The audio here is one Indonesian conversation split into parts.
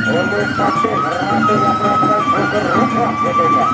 Oleh Kapten Ratu yang melakukan super rumah tentunya.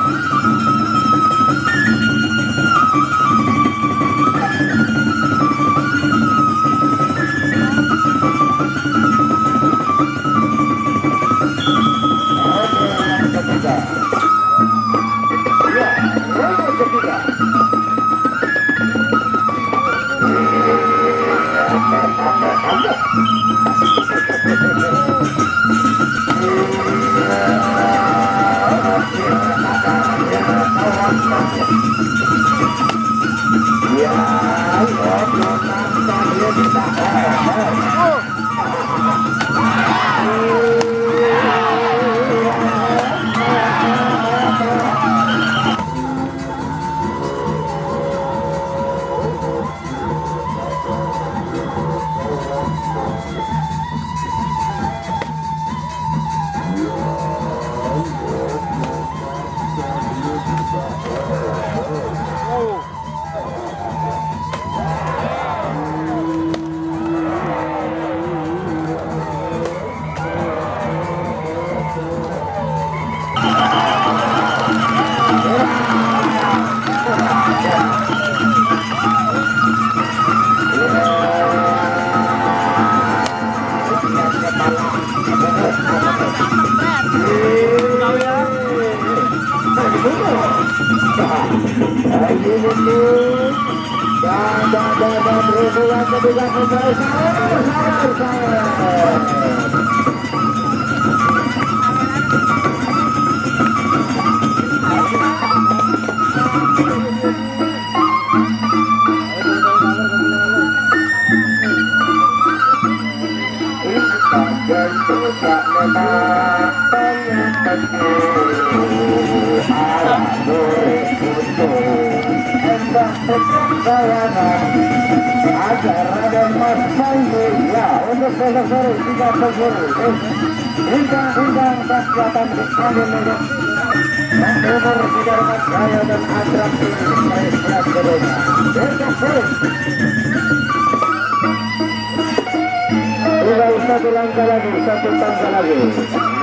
Satu langkah lagi, satu tangga lagi.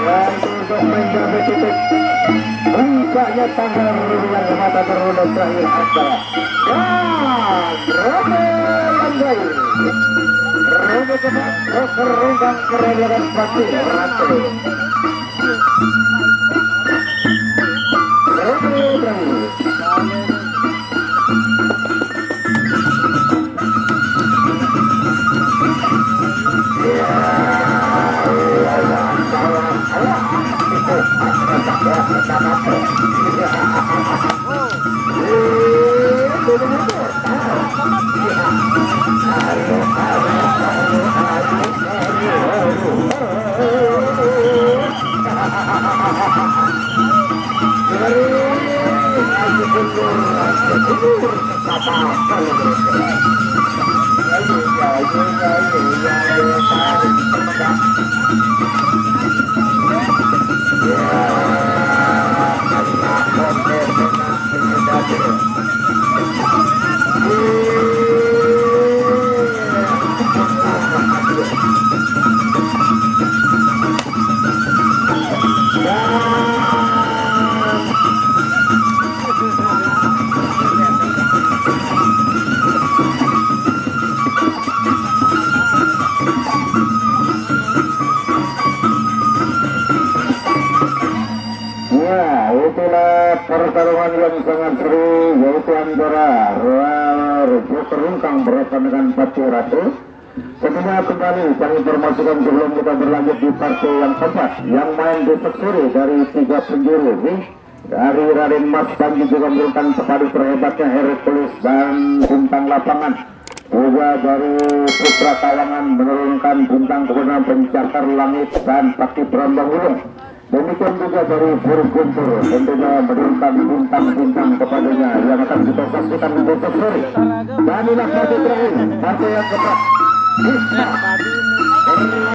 Dan untuk mencapai titik bukannya tangga merupakan mata terlalu terakhir adalah Romo Langgau. Romo kemas kerunggang kerelakan pasti rantai. Romo terakhir. Pertarungan yang sangat seru yaitu antara Rojo Kerungkang bersama dengan Pati Ratu. Sebenarnya kembali kami informasikan sebelum kita berlanjut di partai yang keempat yang main di sore dari 3 penjuru nih dari Raden Mas Panji juga merupakan sepadu terhebatnya Hercules dan bintang lapangan. Juga dari Putra Kawangan menurunkan bintang kebenaran pencakar langit dan Pati Perambang Gunung. Demikian juga dari Burguntur tentunya menurunkan bintang-bintang kepadanya yang akan kita saksikan besok sore. Dan inilah partai terakhir, partai yang keempat.